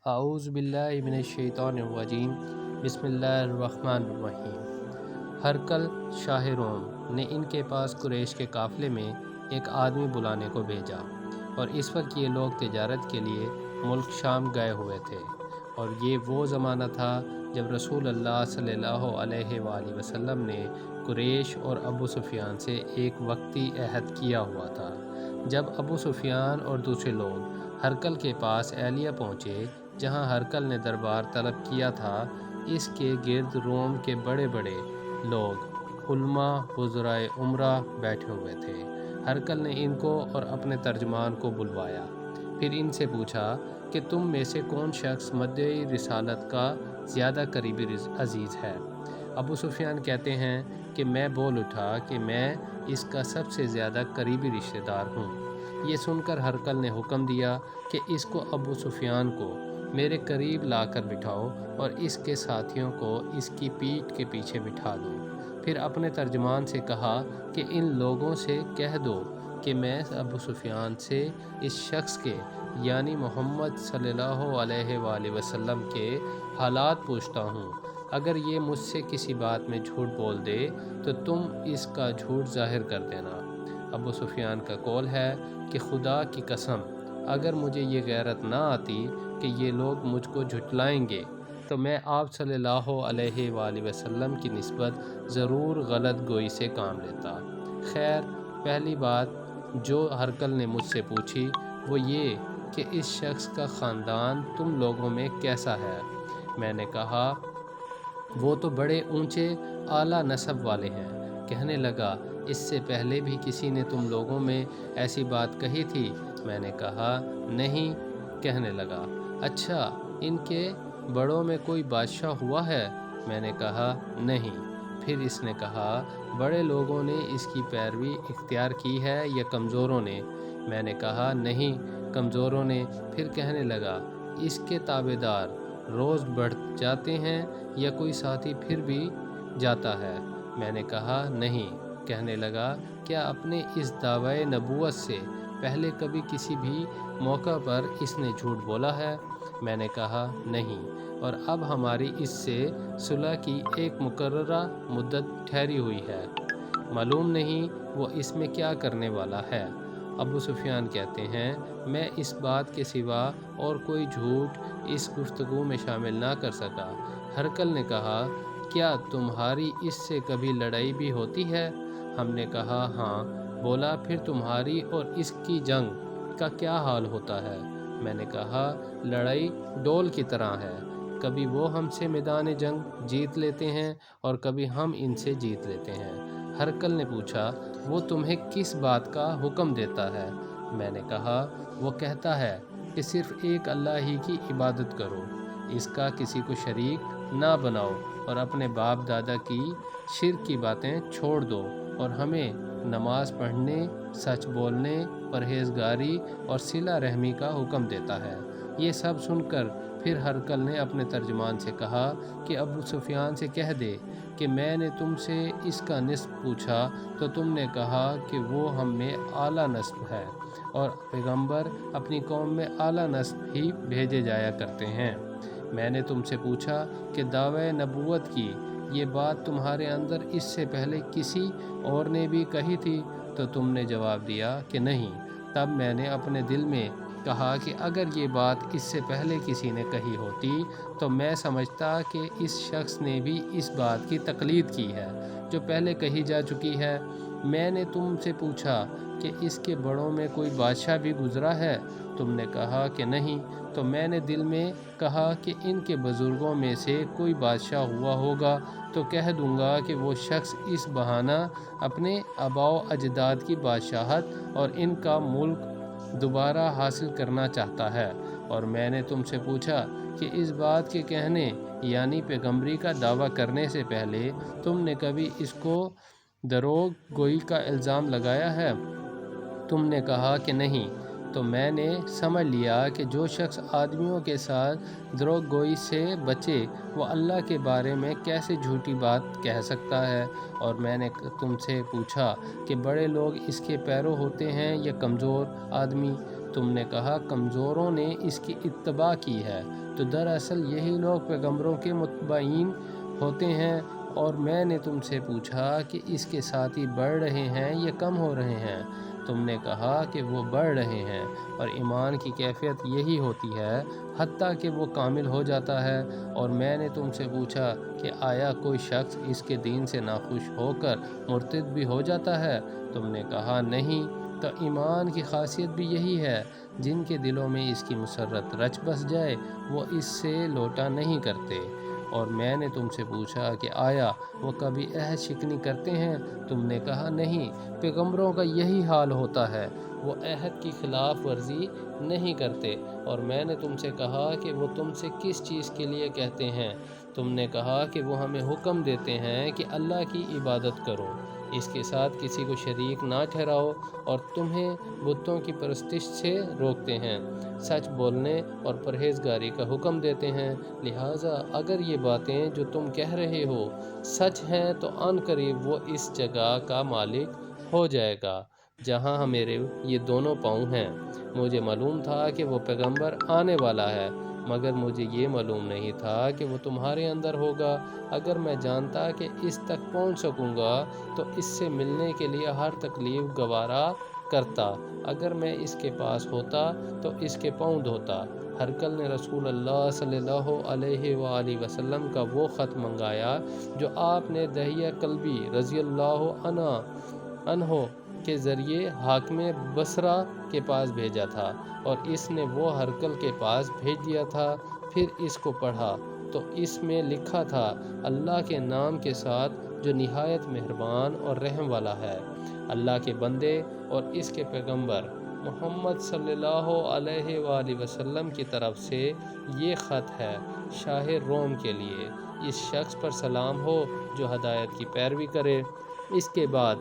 اعوذ باللہ من الشیطان الرجیم بسم اللہ الرحمن الرحیم۔ ہرقل شاہ روم نے ان کے پاس قریش کے قافلے میں ایک آدمی بلانے کو بھیجا، اور اس وقت یہ لوگ تجارت کے لیے ملک شام گئے ہوئے تھے، اور یہ وہ زمانہ تھا جب رسول اللہ صلی اللہ علیہ وآلہ وسلم نے قریش اور ابو سفیان سے ایک وقتی عہد کیا ہوا تھا۔ جب ابو سفیان اور دوسرے لوگ ہرقل کے پاس اہلیہ پہنچے، جہاں ہرقل نے دربار طلب کیا تھا، اس کے گرد روم کے بڑے بڑے لوگ، علماء، وزرائے امرا بیٹھے ہوئے تھے۔ ہرقل نے ان کو اور اپنے ترجمان کو بلوایا، پھر ان سے پوچھا کہ تم میں سے کون شخص مدعی رسالت کا زیادہ قریبی عزیز ہے؟ ابو سفیان کہتے ہیں کہ میں بول اٹھا کہ میں اس کا سب سے زیادہ قریبی رشتہ دار ہوں۔ یہ سن کر ہرقل نے حکم دیا کہ اس کو ابو سفیان کو میرے قریب لا کر بٹھاؤ اور اس کے ساتھیوں کو اس کی پیٹھ کے پیچھے بٹھا دو۔ پھر اپنے ترجمان سے کہا کہ ان لوگوں سے کہہ دو کہ میں ابو سفیان سے اس شخص کے یعنی محمد صلی اللہ علیہ وآلہ وسلم کے حالات پوچھتا ہوں۔ اگر یہ مجھ سے کسی بات میں جھوٹ بول دے تو تم اس کا جھوٹ ظاہر کر دینا۔ ابو سفیان کا قول ہے کہ خدا کی قسم، اگر مجھے یہ غیرت نہ آتی کہ یہ لوگ مجھ کو جھٹلائیں گے تو میں آپ صلی اللہ علیہ وآلہ وسلم کی نسبت ضرور غلط گوئی سے کام لیتا۔ خیر، پہلی بات جو ہرقل نے مجھ سے پوچھی وہ یہ کہ اس شخص کا خاندان تم لوگوں میں کیسا ہے؟ میں نے کہا وہ تو بڑے اونچے اعلیٰ نسب والے ہیں۔ کہنے لگا اس سے پہلے بھی کسی نے تم لوگوں میں ایسی بات کہی تھی؟ میں نے کہا نہیں۔ کہنے لگا اچھا، ان کے بڑوں میں کوئی بادشاہ ہوا ہے؟ میں نے کہا نہیں۔ پھر اس نے کہا بڑے لوگوں نے اس کی پیروی اختیار کی ہے یا کمزوروں نے؟ میں نے کہا نہیں، کمزوروں نے۔ پھر کہنے لگا اس کے تابع دار روز بڑھ جاتے ہیں یا کوئی ساتھی پھر بھی جاتا ہے؟ میں نے کہا نہیں۔ کہنے لگا کیا اپنے اس دعوی نبوت سے پہلے کبھی کسی بھی موقع پر اس نے جھوٹ بولا ہے؟ میں نے کہا نہیں، اور اب ہماری اس سے صلح کی ایک مقررہ مدت ٹھہری ہوئی ہے، معلوم نہیں وہ اس میں کیا کرنے والا ہے۔ ابو سفیان کہتے ہیں میں اس بات کے سوا اور کوئی جھوٹ اس گفتگو میں شامل نہ کر سکا۔ ہرقل نے کہا کیا تمہاری اس سے کبھی لڑائی بھی ہوتی ہے؟ ہم نے کہا ہاں۔ بولا پھر تمہاری اور اس کی جنگ کا کیا حال ہوتا ہے؟ میں نے کہا لڑائی ڈول کی طرح ہے، کبھی وہ ہم سے میدان جنگ جیت لیتے ہیں اور کبھی ہم ان سے جیت لیتے ہیں۔ ہرقل نے پوچھا وہ تمہیں کس بات کا حکم دیتا ہے؟ میں نے کہا وہ کہتا ہے کہ صرف ایک اللہ ہی کی عبادت کرو، اس کا کسی کو شریک نہ بناؤ، اور اپنے باپ دادا کی شرک کی باتیں چھوڑ دو، اور ہمیں نماز پڑھنے، سچ بولنے، پرہیزگاری اور صلہ رحمی کا حکم دیتا ہے۔ یہ سب سن کر پھر ہرقل نے اپنے ترجمان سے کہا کہ ابو سفیان سے کہہ دے کہ میں نے تم سے اس کا نسب پوچھا تو تم نے کہا کہ وہ ہم میں اعلیٰ نسب ہے، اور پیغمبر اپنی قوم میں اعلیٰ نسب ہی بھیجے جایا کرتے ہیں۔ میں نے تم سے پوچھا کہ دعوی نبوت کی یہ بات تمہارے اندر اس سے پہلے کسی اور نے بھی کہی تھی؟ تو تم نے جواب دیا کہ نہیں۔ تب میں نے اپنے دل میں کہا کہ اگر یہ بات اس سے پہلے کسی نے کہی ہوتی تو میں سمجھتا کہ اس شخص نے بھی اس بات کی تقلید کی ہے جو پہلے کہی جا چکی ہے۔ میں نے تم سے پوچھا کہ اس کے بڑوں میں کوئی بادشاہ بھی گزرا ہے؟ تم نے کہا کہ نہیں۔ تو میں نے دل میں کہا کہ ان کے بزرگوں میں سے کوئی بادشاہ ہوا ہوگا تو کہہ دوں گا کہ وہ شخص اس بہانہ اپنے آباء و اجداد کی بادشاہت اور ان کا ملک دوبارہ حاصل کرنا چاہتا ہے۔ اور میں نے تم سے پوچھا کہ اس بات کے کہنے یعنی پیغمبری کا دعویٰ کرنے سے پہلے تم نے کبھی اس کو دروغ گوئی کا الزام لگایا ہے؟ تم نے کہا کہ نہیں۔ تو میں نے سمجھ لیا کہ جو شخص آدمیوں کے ساتھ دروغ گوئی سے بچے وہ اللہ کے بارے میں کیسے جھوٹی بات کہہ سکتا ہے۔ اور میں نے تم سے پوچھا کہ بڑے لوگ اس کے پیرو ہوتے ہیں یا کمزور آدمی؟ تم نے کہا کمزوروں نے اس کی اتباع کی ہے، تو دراصل یہی لوگ پیغمبروں کے متبعین ہوتے ہیں۔ اور میں نے تم سے پوچھا کہ اس کے ساتھی بڑھ رہے ہیں یا کم ہو رہے ہیں؟ تم نے کہا کہ وہ بڑھ رہے ہیں، اور ایمان کی کیفیت یہی ہوتی ہے حتیٰ کہ وہ کامل ہو جاتا ہے۔ اور میں نے تم سے پوچھا کہ آیا کوئی شخص اس کے دین سے ناخوش ہو کر مرتد بھی ہو جاتا ہے؟ تم نے کہا نہیں۔ تو ایمان کی خاصیت بھی یہی ہے، جن کے دلوں میں اس کی مسرت رچ بس جائے وہ اس سے لوٹا نہیں کرتے۔ اور میں نے تم سے پوچھا کہ آیا وہ کبھی عہد شکنی کرتے ہیں؟ تم نے کہا نہیں۔ پیغمبروں کا یہی حال ہوتا ہے، وہ عہد کی خلاف ورزی نہیں کرتے۔ اور میں نے تم سے کہا کہ وہ تم سے کس چیز کے لیے کہتے ہیں؟ تم نے کہا کہ وہ ہمیں حکم دیتے ہیں کہ اللہ کی عبادت کرو، اس کے ساتھ کسی کو شریک نہ ٹھہراؤ، اور تمہیں بتوں کی پرستش سے روکتے ہیں، سچ بولنے اور پرہیزگاری کا حکم دیتے ہیں۔ لہٰذا اگر یہ باتیں جو تم کہہ رہے ہو سچ ہیں تو عن قریب وہ اس جگہ کا مالک ہو جائے گا جہاں میرے یہ دونوں پاؤں ہیں۔ مجھے معلوم تھا کہ وہ پیغمبر آنے والا ہے، مگر مجھے یہ معلوم نہیں تھا کہ وہ تمہارے اندر ہوگا۔ اگر میں جانتا کہ اس تک پہنچ سکوں گا تو اس سے ملنے کے لیے ہر تکلیف گوارا کرتا۔ اگر میں اس کے پاس ہوتا تو اس کے پاؤں دھوتا۔ ہرقل نے رسول اللہ صلی اللہ علیہ وآلہ وسلم کا وہ خط منگایا جو آپ نے دحیہ کلبی رضی اللہ عنہ کے ذریعے حاکم بصرہ کے پاس بھیجا تھا، اور اس نے وہ ہرقل کے پاس بھیج دیا تھا۔ پھر اس کو پڑھا تو اس میں لکھا تھا، اللہ کے نام کے ساتھ جو نہایت مہربان اور رحم والا ہے۔ اللہ کے بندے اور اس کے پیغمبر محمد صلی اللہ علیہ وآلہ وسلم کی طرف سے یہ خط ہے شاہ روم کے لیے۔ اس شخص پر سلام ہو جو ہدایت کی پیروی کرے۔ اس کے بعد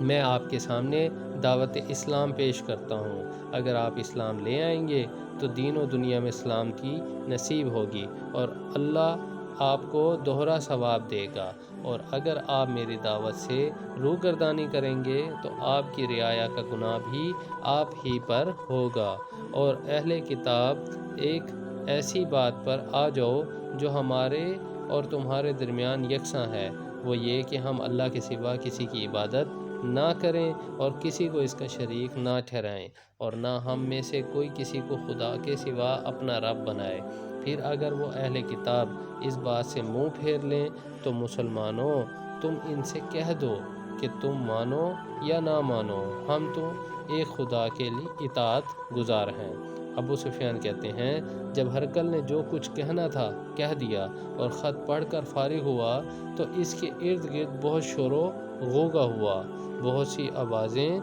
میں آپ کے سامنے دعوت اسلام پیش کرتا ہوں۔ اگر آپ اسلام لے آئیں گے تو دین و دنیا میں اسلام کی نصیب ہوگی، اور اللہ آپ کو دوہرا ثواب دے گا۔ اور اگر آپ میری دعوت سے روگردانی کریں گے تو آپ کی رعایا کا گناہ بھی آپ ہی پر ہوگا۔ اور اہل کتاب ایک ایسی بات پر آ جاؤ جو ہمارے اور تمہارے درمیان یکساں ہے، وہ یہ کہ ہم اللہ کے سوا کسی کی عبادت نہ کریں اور کسی کو اس کا شریک نہ ٹھہرائیں، اور نہ ہم میں سے کوئی کسی کو خدا کے سوا اپنا رب بنائے۔ پھر اگر وہ اہل کتاب اس بات سے منہ پھیر لیں تو مسلمانوں تم ان سے کہہ دو کہ تم مانو یا نہ مانو، ہم تو ایک خدا کے لیے اطاعت گزار ہیں۔ ابو سفیان کہتے ہیں جب ہرقل نے جو کچھ کہنا تھا کہہ دیا اور خط پڑھ کر فارغ ہوا تو اس کے ارد گرد بہت شور و غوغا ہوا، بہت سی آوازیں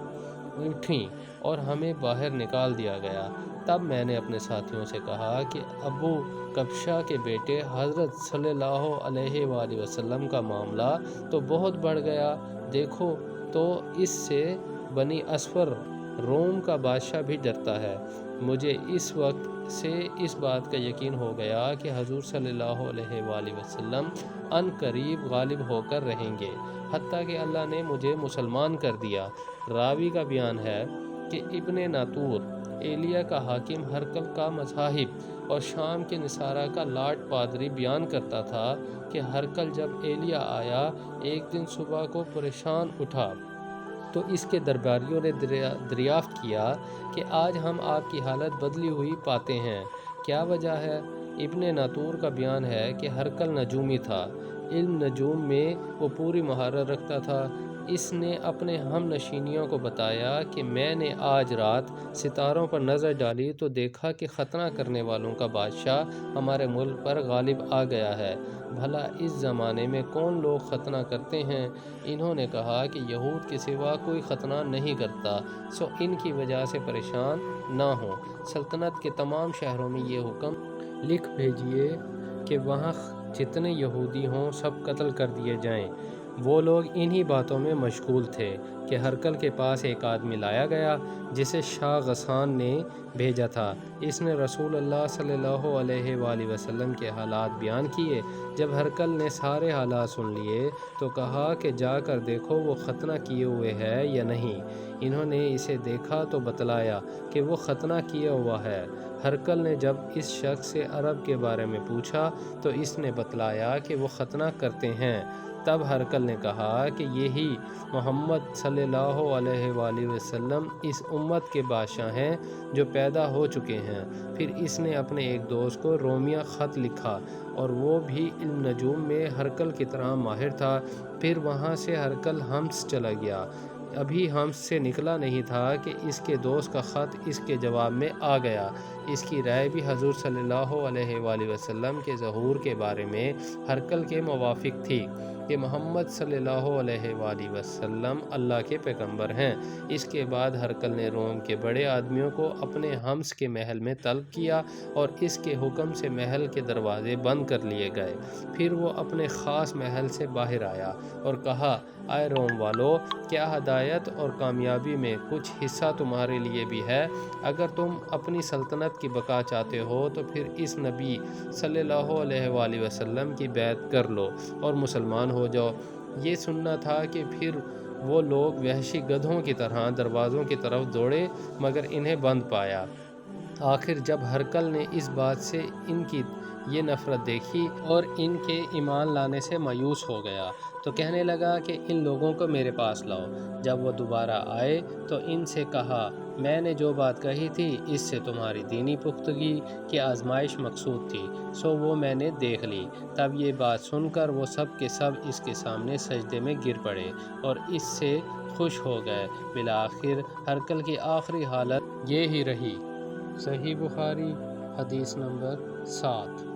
اٹھیں اور ہمیں باہر نکال دیا گیا۔ تب میں نے اپنے ساتھیوں سے کہا کہ ابو کبشہ کے بیٹے حضرت صلی اللہ علیہ وآلہ وسلم کا معاملہ تو بہت بڑھ گیا، دیکھو تو اس سے بنی اصفر روم کا بادشاہ بھی ڈرتا ہے۔ مجھے اس وقت سے اس بات کا یقین ہو گیا کہ حضور صلی اللہ علیہ وآلہ وسلم عن قریب غالب ہو کر رہیں گے، حتیٰ کہ اللہ نے مجھے مسلمان کر دیا۔ راوی کا بیان ہے کہ ابن ناطور ایلیا کا حاکم ہرقل کا مصاحب اور شام کے نصارہ کا لاٹ پادری بیان کرتا تھا کہ ہرقل جب ایلیا آیا ایک دن صبح کو پریشان اٹھا تو اس کے درباریوں نے دریافت کیا کہ آج ہم آپ کی حالت بدلی ہوئی پاتے ہیں، کیا وجہ ہے؟ ابن ناطور کا بیان ہے کہ ہرقل نجومی تھا، علم نجوم میں وہ پوری مہارت رکھتا تھا۔ اس نے اپنے ہم نشینیوں کو بتایا کہ میں نے آج رات ستاروں پر نظر ڈالی تو دیکھا کہ ختنہ کرنے والوں کا بادشاہ ہمارے ملک پر غالب آ گیا ہے، بھلا اس زمانے میں کون لوگ ختنہ کرتے ہیں؟ انہوں نے کہا کہ یہود کے سوا کوئی ختنہ نہیں کرتا، سو ان کی وجہ سے پریشان نہ ہوں۔ سلطنت کے تمام شہروں میں یہ حکم لکھ بھیجیے کہ وہاں جتنے یہودی ہوں سب قتل کر دیے جائیں۔ وہ لوگ انہی باتوں میں مشغول تھے کہ ہرقل کے پاس ایک آدمی لایا گیا جسے شاہ غسان نے بھیجا تھا۔ اس نے رسول اللہ صلی اللہ علیہ وآلہ وسلم کے حالات بیان کیے۔ جب ہرقل نے سارے حالات سن لیے تو کہا کہ جا کر دیکھو وہ ختنہ کیے ہوئے ہے یا نہیں۔ انہوں نے اسے دیکھا تو بتلایا کہ وہ ختنہ کیا ہوا ہے۔ ہرقل نے جب اس شخص سے عرب کے بارے میں پوچھا تو اس نے بتلایا کہ وہ ختنہ کرتے ہیں۔ تب ہرقل نے کہا کہ یہی محمد صلی اللہ علیہ وآلہ وسلم اس امت کے بادشاہ ہیں جو پیدا ہو چکے ہیں۔ پھر اس نے اپنے ایک دوست کو رومیہ خط لکھا اور وہ بھی علم نجوم میں ہرقل کی طرح ماہر تھا۔ پھر وہاں سے ہرقل حمص چلا گیا۔ ابھی حمص سے نکلا نہیں تھا کہ اس کے دوست کا خط اس کے جواب میں آ گیا۔ اس کی رائے بھی حضور صلی اللہ علیہ وآلہ وسلم کے ظہور کے بارے میں ہرقل کے موافق تھی کہ محمد صلی اللہ علیہ وآلہ وسلم اللہ کے پیغمبر ہیں۔ اس کے بعد ہرقل نے روم کے بڑے آدمیوں کو اپنے حمص کے محل میں طلب کیا اور اس کے حکم سے محل کے دروازے بند کر لیے گئے۔ پھر وہ اپنے خاص محل سے باہر آیا اور کہا، اے روم والو، کیا ہدایت اور کامیابی میں کچھ حصہ تمہارے لیے بھی ہے؟ اگر تم اپنی سلطنت کی بقا چاہتے ہو تو پھر اس نبی صلی اللہ علیہ وآلہ وسلم کی بیعت کر لو اور مسلمان ہو جاؤ۔ یہ سننا تھا کہ پھر وہ لوگ وحشی گدھوں کی طرح دروازوں کی طرف دوڑے مگر انہیں بند پایا۔ آخر جب ہرقل نے اس بات سے ان کی یہ نفرت دیکھی اور ان کے ایمان لانے سے مایوس ہو گیا تو کہنے لگا کہ ان لوگوں کو میرے پاس لاؤ۔ جب وہ دوبارہ آئے تو ان سے کہا، میں نے جو بات کہی تھی اس سے تمہاری دینی پختگی کی آزمائش مقصود تھی، سو وہ میں نے دیکھ لی۔ تب یہ بات سن کر وہ سب کے سب اس کے سامنے سجدے میں گر پڑے اور اس سے خوش ہو گئے۔ بالآخر ہرقل کی آخری حالت یہ ہی رہی۔ صحیح بخاری حدیث نمبر 7۔